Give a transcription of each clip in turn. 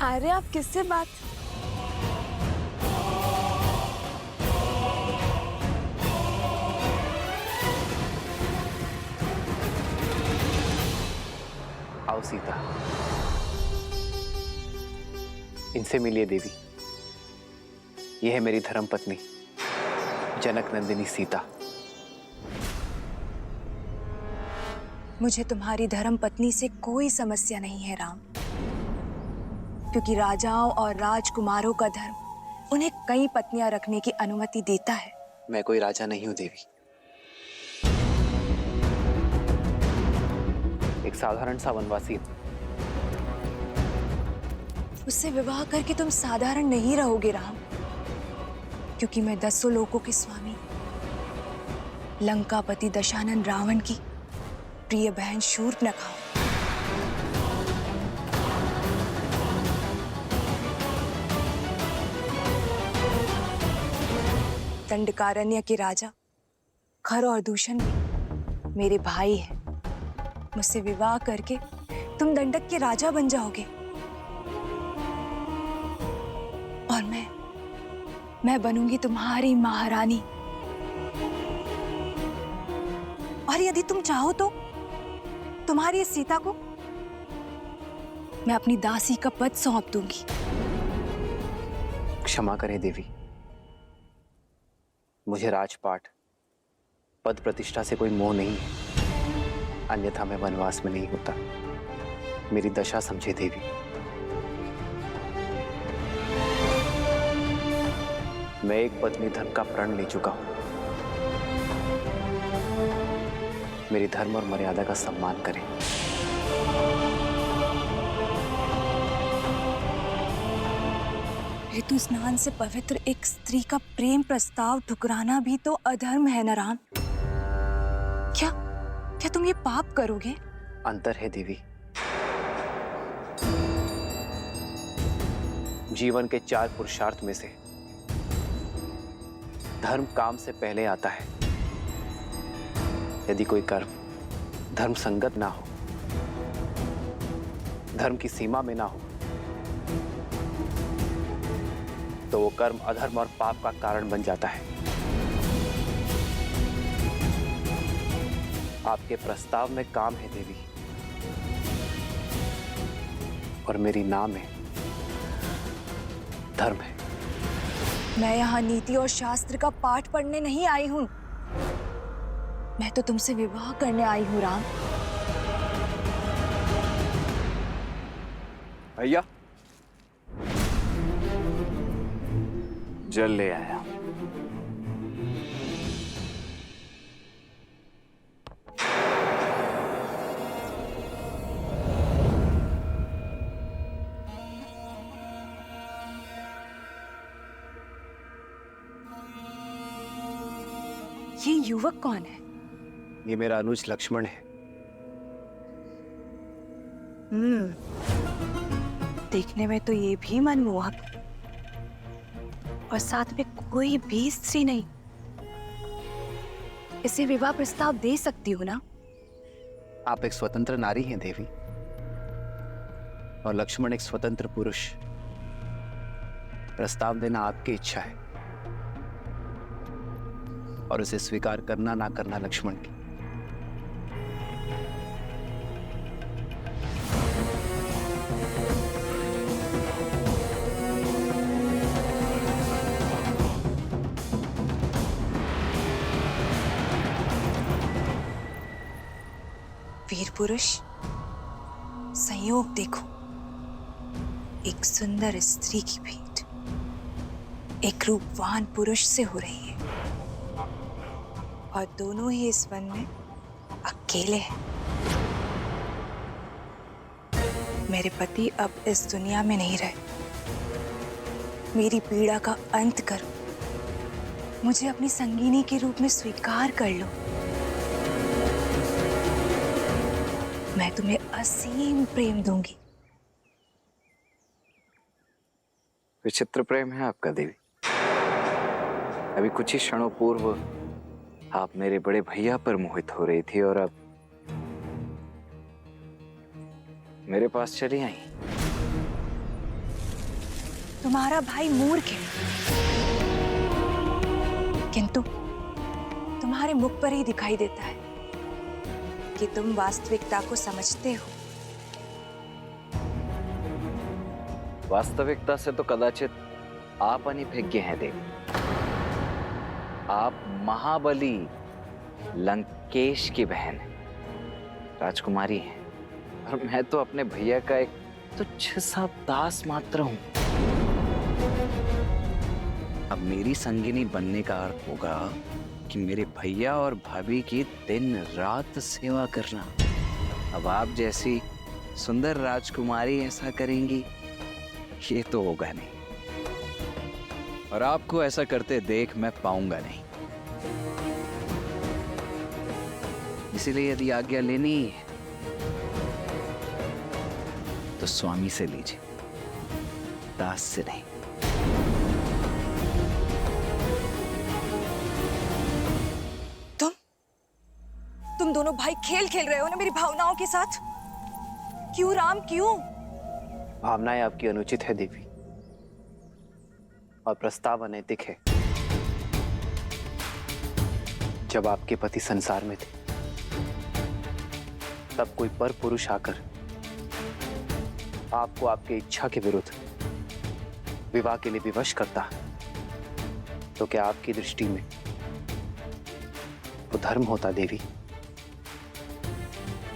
अरे आप किससे बात? आओ सीता, इनसे मिलिए देवी। यह है मेरी धर्मपत्नी जनक नंदिनी सीता। मुझे तुम्हारी धर्मपत्नी से कोई समस्या नहीं है राम, क्योंकि राजाओं और राजकुमारों का धर्म उन्हें कई पत्नियां रखने की अनुमति देता है। मैं कोई राजा नहीं हूं देवी, एक साधारण सा वनवासी हूं। उससे विवाह करके तुम साधारण नहीं रहोगे राम, क्योंकि मैं 10 लोकों के स्वामी लंकापति दशानन रावण की प्रिय बहन शूर्पणखा हूं। दंडकारण्य के राजा खर और दूषण भी मेरे भाई हैं। मुझसे विवाह करके तुम दंडक के राजा बन जाओगे और मैं बनूंगी तुम्हारी महारानी। और यदि तुम चाहो तो तुम्हारी इस सीता को मैं अपनी दासी का पद सौंप दूंगी। क्षमा करें देवी, मुझे राजपाट पद प्रतिष्ठा से कोई मोह नहीं है, अन्यथा मैं वनवास में नहीं होता। मेरी दशा समझे देवी। मैं एक पत्नी धर्म का प्रण ले चुका हूं। मेरी धर्म और मर्यादा का सम्मान करें। ऋतु स्नान से पवित्र एक स्त्री का प्रेम प्रस्ताव ठुकराना भी तो अधर्म है ना राम? क्या तुम ये पाप करोगे? अंतर है देवी। जीवन के 4 पुरुषार्थ में से धर्म काम से पहले आता है। यदि कोई कर्म धर्म संगत ना हो, धर्म की सीमा में ना हो, तो वो कर्म अधर्म और पाप का कारण बन जाता है। आपके प्रस्ताव में काम है देवी, और मेरी नाम है धर्म है। मैं यहाँ नीति और शास्त्र का पाठ पढ़ने नहीं आई हूँ, मैं तो तुमसे विवाह करने आई हूँ राम। भैया, जल ले आया। ये युवक कौन है? ये मेरा अनुज लक्ष्मण है। देखने में तो ये भी मनमोहक है, और साथ में कोई भी स्त्री नहीं। इसे विवाह प्रस्ताव दे सकती हूँ ना? आप एक स्वतंत्र नारी हैं देवी, और लक्ष्मण एक स्वतंत्र पुरुष। प्रस्ताव देना आपकी इच्छा है, और उसे स्वीकार करना ना करना लक्ष्मण की। वीर पुरुष, संयोग देखो, एक सुंदर स्त्री की भेंट एक रूपवान पुरुष से हो रही है, और दोनों ही इस वन में अकेले हैं। मेरे पति अब इस दुनिया में नहीं रहे। मेरी पीड़ा का अंत करो, मुझे अपनी संगिनी के रूप में स्वीकार कर लो। मैं तुम्हें असीम प्रेम दूंगी। विचित्र प्रेम है आपका देवी। अभी कुछ ही क्षणों पूर्व आप मेरे बड़े भैया पर मोहित हो रही थी, और अब मेरे पास चली आई। तुम्हारा भाई मूर्ख है, किंतु तुम्हारे मुख पर ही दिखाई देता है कि तुम वास्तविकता को समझते हो। वास्तविकता से तो कदाचित आप अनभिज्ञ हैं देवी। आप महाबली लंकेश की बहन हैं, राजकुमारी हैं, और मैं तो अपने भैया का एक तुच्छ सा दास मात्र हूं। अब मेरी संगिनी बनने का अर्थ होगा कि मेरे भैया और भाभी की दिन रात सेवा करना। अब आप जैसी सुंदर राजकुमारी ऐसा करेंगी, ये तो होगा नहीं, और आपको ऐसा करते देख मैं पाऊंगा नहीं। इसीलिए यदि आज्ञा लेनी है तो स्वामी से लीजिए, दास से नहीं। तुम दोनों भाई खेल खेल रहे हो ना मेरी भावनाओं के साथ। क्यों राम, क्यों? भावनाएं आपकी अनुचित है देवी, और प्रस्ताव अनैतिक है। जब आपके पति संसार में थे तब कोई पर पुरुष आकर आपको आपके इच्छा के विरुद्ध विवाह के लिए विवश करता, तो क्या आपकी दृष्टि में वो धर्म होता देवी?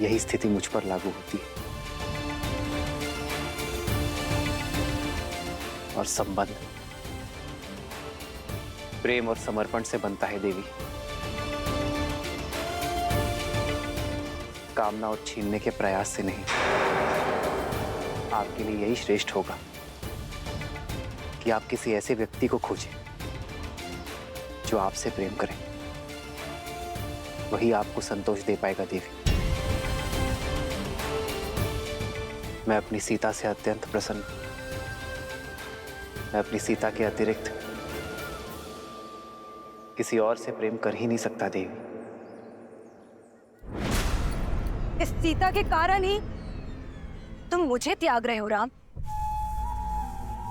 यही स्थिति मुझ पर लागू होती है। और संबंध प्रेम और समर्पण से बनता है देवी, कामना और छीनने के प्रयास से नहीं। आपके लिए यही श्रेष्ठ होगा कि आप किसी ऐसे व्यक्ति को खोजें जो आपसे प्रेम करे। वही आपको संतोष दे पाएगा देवी। मैं अपनी सीता से अत्यंत प्रसन्न। मैं अपनी सीता के अतिरिक्त किसी और से प्रेम कर ही नहीं सकता देवी। इस सीता के कारण ही तुम मुझे त्याग रहे हो राम।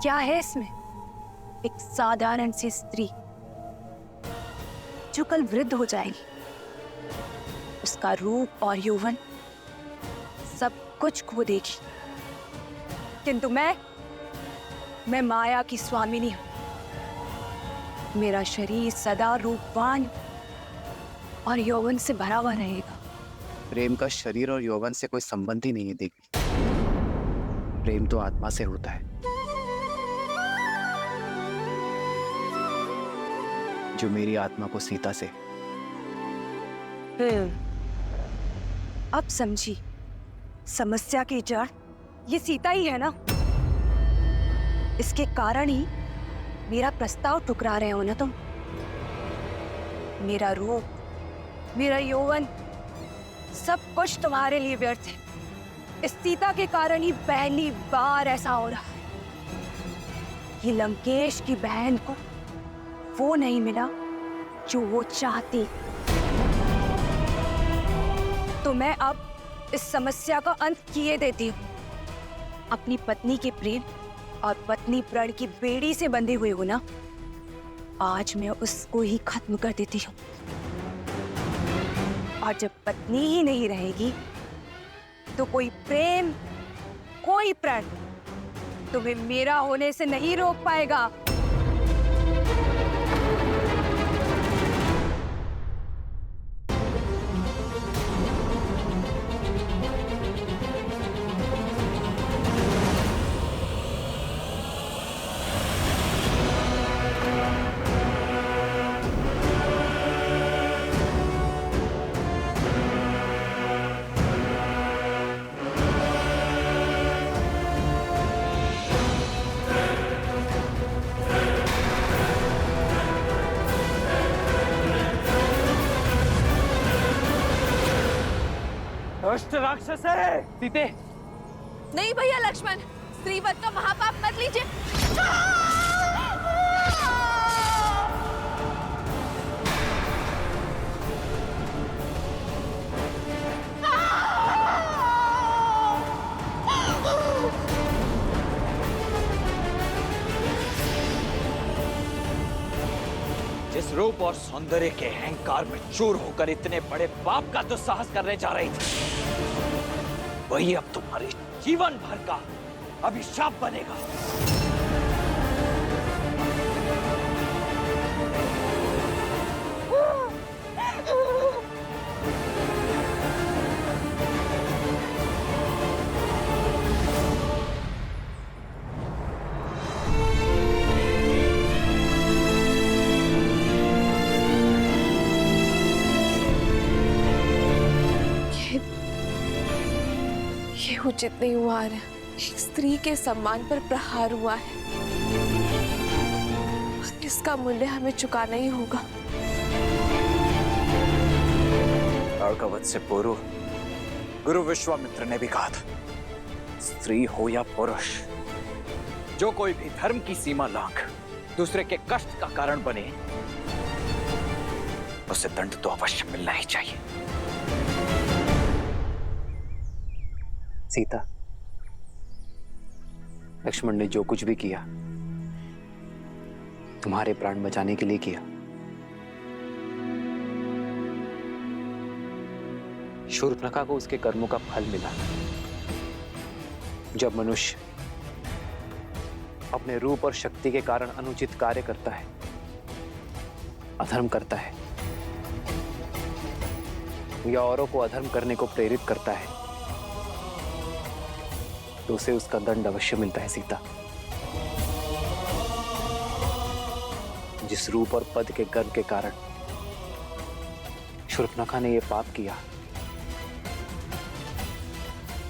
क्या है इसमें? एक साधारण सी स्त्री जो कल वृद्ध हो जाएगी, उसका रूप और यौवन सब कुछ खो देगी, किंतु मैं माया की स्वामिनी हूं। मेरा शरीर सदा रूपवान और यौवन से भरा हुआ रहेगा। प्रेम का शरीर और यौवन से कोई संबंध ही नहीं है देवी। प्रेम तो आत्मा से होता है, जो मेरी आत्मा को सीता से। अब समझी समस्या की जड़ ये सीता ही है ना। इसके कारण ही मेरा प्रस्ताव ठुकरा रहे हो ना तुम। मेरा रूप, मेरा यौवन सब कुछ तुम्हारे लिए व्यर्थ है। इस सीता के कारण ही पहली बार ऐसा हो रहा है कि लंकेश की बहन को वो नहीं मिला जो वो चाहती। तो मैं अब इस समस्या का अंत किए देती हूँ। अपनी पत्नी के प्रेम और पत्नी प्रण की बेड़ी से बंधे हुए हो ना, आज मैं उसको ही खत्म कर देती हूँ। और जब पत्नी ही नहीं रहेगी तो कोई प्रेम, कोई प्रण तुम्हें मेरा होने से नहीं रोक पाएगा। दुष्ट राक्षस है सीते। नहीं भैया लक्ष्मण, स्त्रीवध का महापाप मत लीजिए। इस रूप और सौंदर्य के अहंकार में चूर होकर इतने बड़े पाप का दुस्साहस करने जा रही थी, वही अब तुम्हारे जीवन भर का अभिशाप बनेगा। ये उचित नहीं हुआ है। एक स्त्री के सम्मान पर प्रहार हुआ है, इसका मूल्य हमें चुकाना ही होगा। अर्कवत से पूर्व गुरु विश्वामित्र ने भी कहा था, स्त्री हो या पुरुष, जो कोई भी धर्म की सीमा लांघ दूसरे के कष्ट का कारण बने, उसे दंड तो अवश्य मिलना ही चाहिए। सीता, लक्ष्मण ने जो कुछ भी किया तुम्हारे प्राण बचाने के लिए किया। शूर्पणखा को उसके कर्मों का फल मिला। जब मनुष्य अपने रूप और शक्ति के कारण अनुचित कार्य करता है, अधर्म करता है या औरों को अधर्म करने को प्रेरित करता है, तो उसे उसका दंड अवश्य मिलता है। सीता, जिस रूप और पद के गर्व के कारण शूर्पणखा ने यह पाप किया,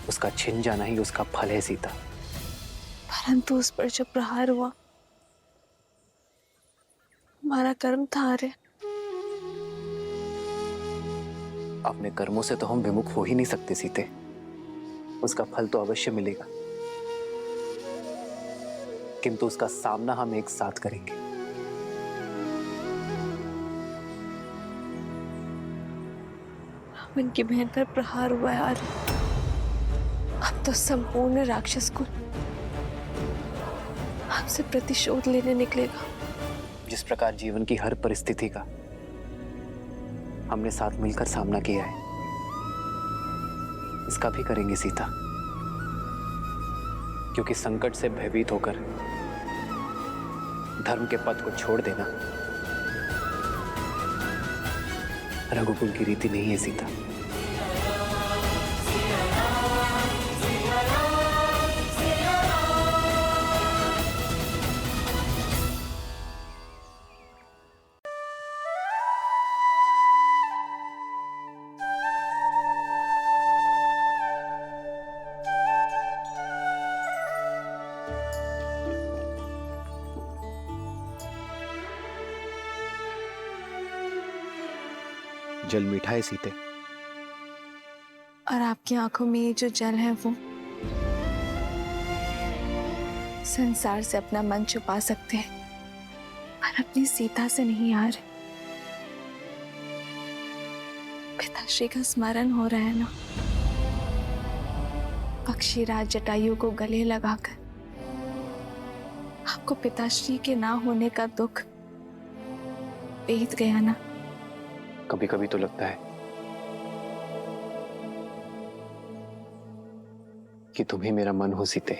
उसका छिन जाना ही उसका फल है। सीता, परंतु उस पर जो प्रहार हुआ, हमारा कर्म था रे। अपने कर्मों से तो हम विमुख हो ही नहीं सकते सीते, उसका फल तो अवश्य मिलेगा, किंतु उसका सामना हम एक साथ करेंगे। उनकी बहन पर प्रहार हुआ यार, अब तो संपूर्ण राक्षस कुल हमसे प्रतिशोध लेने निकलेगा। जिस प्रकार जीवन की हर परिस्थिति का हमने साथ मिलकर सामना किया है, इसका भी करेंगे सीता, क्योंकि संकट से भयभीत होकर धर्म के पथ को छोड़ देना रघुकुल की रीति नहीं है। सीता, जल मीठा है सीते, और आपकी आंखों में ये जो जल है वो संसार से अपना मन छुपा सकते हैं, पर अपनी सीता से नहीं यार। पिताश्री का स्मरण हो रहा है ना, पक्षीराज जटायु को गले लगाकर आपको पिताश्री के ना होने का दुख बीत गया ना। कभी कभी तो लगता है कि तुम ही मेरा मन हो सीते।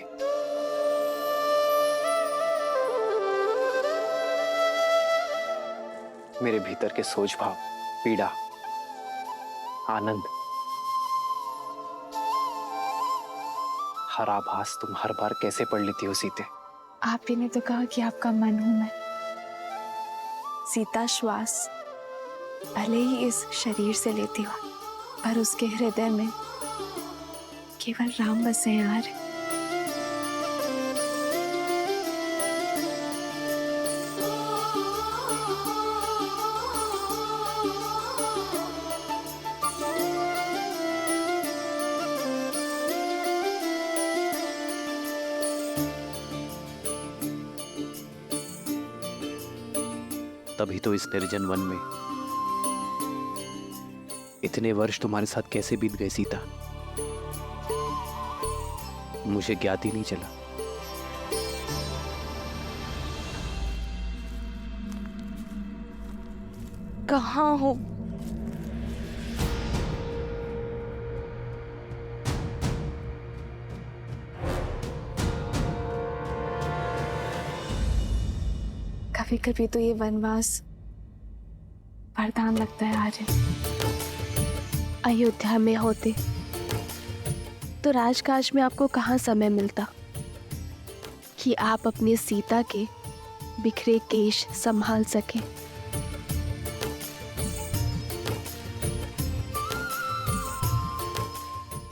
मेरे भीतर के सोच भाव, पीड़ा, आनंद, हर आभास तुम हर बार कैसे पढ़ लेती हो सीते। आप ही ने तो कहा कि आपका मन हूं मैं। सीता श्वास भले ही इस शरीर से लेती हो, पर उसके हृदय में केवल राम बसे यार। तभी तो इस निर्जन वन में इतने वर्ष तुम्हारे साथ कैसे बीत गए सीता, मुझे ज्ञात ही नहीं चला। कहाँ हो? कभी कभी तो ये वनवास वरदान लगता है आर्यन। अयोध्या में होते तो राजकाज में आपको कहाँ समय मिलता कि आप अपनी सीता के बिखरे केश संभाल सके।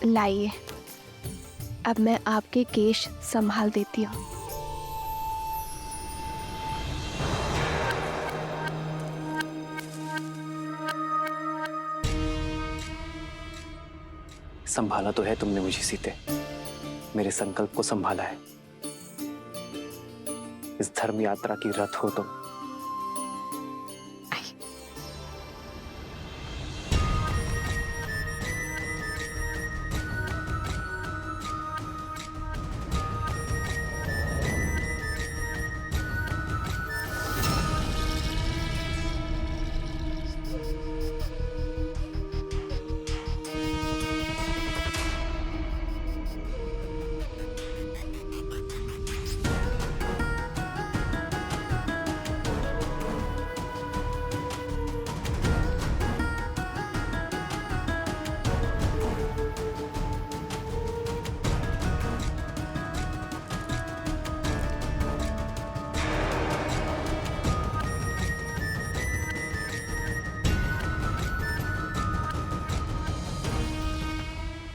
लाइए, अब मैं आपके केश संभाल देती हूँ। संभाला तो है तुमने मुझे सीते, मेरे संकल्प को संभाला है। इस धर्म यात्रा की रथ हो तुम।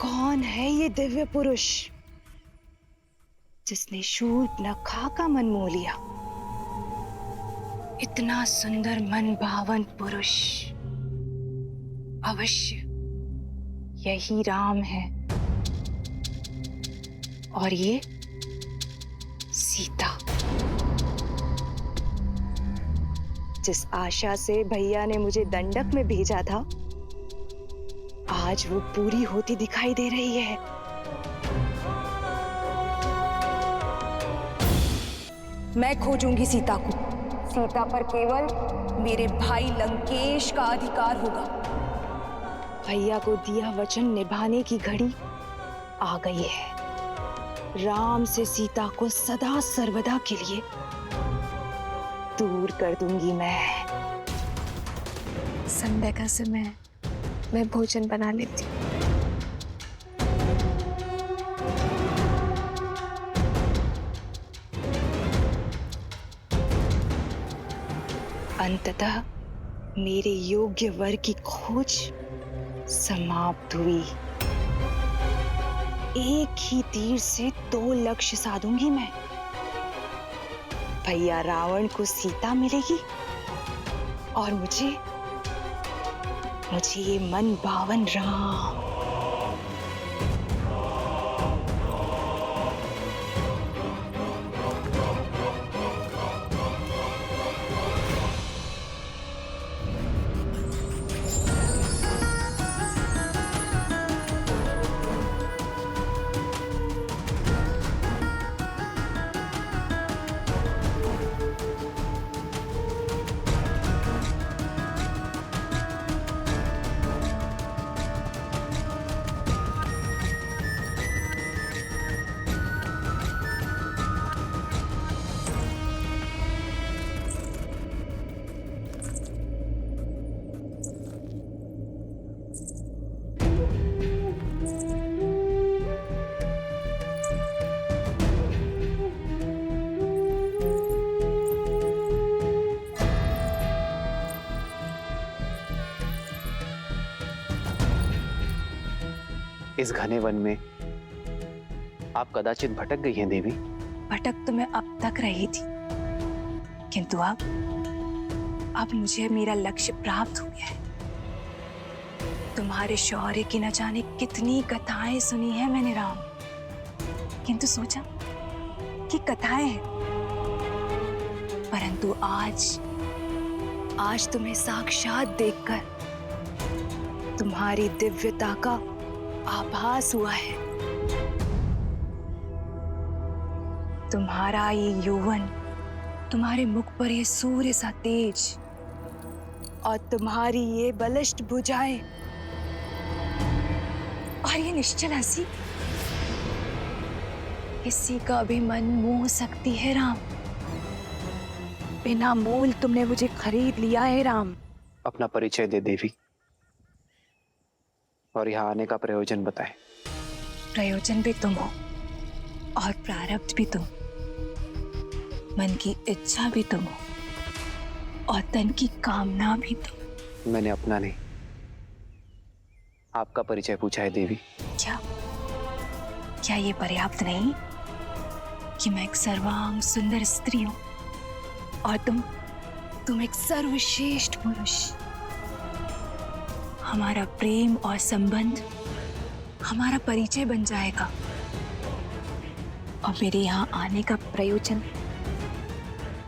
कौन है ये दिव्य पुरुष जिसने शूर्पणखा का मन मोह लिया? इतना सुंदर मन भावन पुरुष अवश्य यही राम है, और ये सीता। जिस आशा से भैया ने मुझे दंडक में भेजा था, आज वो पूरी होती दिखाई दे रही है। मैं खोजूंगी सीता को। सीता पर केवल मेरे भाई लंकेश का अधिकार होगा। भैया को दिया वचन निभाने की घड़ी आ गई है। राम से सीता को सदा सर्वदा के लिए दूर कर दूंगी मैं। संध्या का समय, मैं भोजन बना लेती हूँ। अंततः मेरे योग्य वर की खोज समाप्त हुई। एक ही तीर से 2 लक्ष्य साधूंगी मैं। भैया रावण को सीता मिलेगी और मुझे ये मन भावन राम। इस घने वन में आप कदाचित भटक गई हैं देवी। भटक तो मैं अब तक रही थी, किंतु अब मुझे मेरा लक्ष्य प्राप्त हो गया है। तुम्हारे शौर्य की न जाने कितनी कथाएं सुनी है मैंने राम, किंतु सोचा कि कथाएं हैं, परंतु आज तुम्हें साक्षात देखकर तुम्हारी दिव्यता का आभास हुआ है। तुम्हारा ये यौवन, तुम्हारे मुख पर ये सूर्य सा तेज और तुम्हारी ये बलिष्ठ भुजाएं और ये निश्चल हंसी किसी का भी मन मोह सकती है राम। बिना मोल तुमने मुझे खरीद लिया है राम। अपना परिचय दे देवी और यहाँ आने का प्रयोजन बताएं। प्रयोजन भी तुम हो और प्रारब्ध भी तुम, मन की इच्छा भी तुम हो और तन की कामना भी तुम। मैंने अपना नहीं, आपका परिचय पूछा है देवी। क्या ये पर्याप्त नहीं कि मैं एक सर्वांग सुंदर स्त्री हूं और तुम एक सर्वश्रेष्ठ पुरुष? हमारा प्रेम और संबंध हमारा परिचय बन जाएगा और मेरे यहाँ आने का प्रयोजन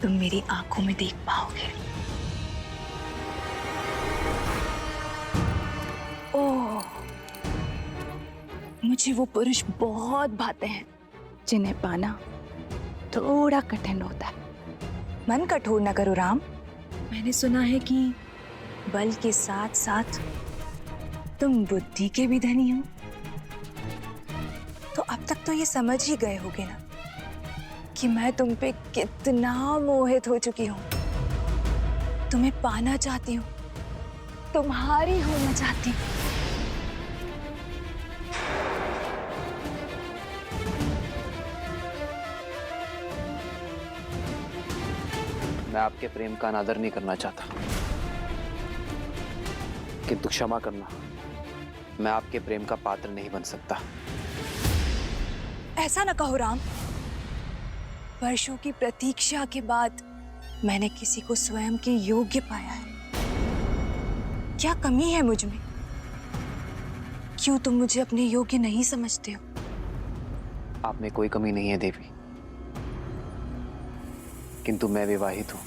तुम मेरी आंखों में देख पाओगे। ओह, मुझे वो पुरुष बहुत भाते हैं जिन्हें पाना थोड़ा कठिन होता है। मन कठोर न करो राम। मैंने सुना है कि बल के साथ साथ तुम बुद्धि के भी धनी हो, तो अब तक तो ये समझ ही गए होगे ना कि मैं तुम पे कितना मोहित हो चुकी हूं। तुम्हें पाना चाहती हूँ, तुम्हारी होना चाहती हूँ। मैं आपके प्रेम का अनादर नहीं करना चाहता, किंतु क्षमा करना, मैं आपके प्रेम का पात्र नहीं बन सकता। ऐसा न कहो राम। वर्षों की प्रतीक्षा के बाद मैंने किसी को स्वयं के योग्य पाया है। क्या कमी है मुझ में? क्यों तुम मुझे अपने योग्य नहीं समझते हो? आप में कोई कमी नहीं है देवी, किंतु मैं विवाहित हूं।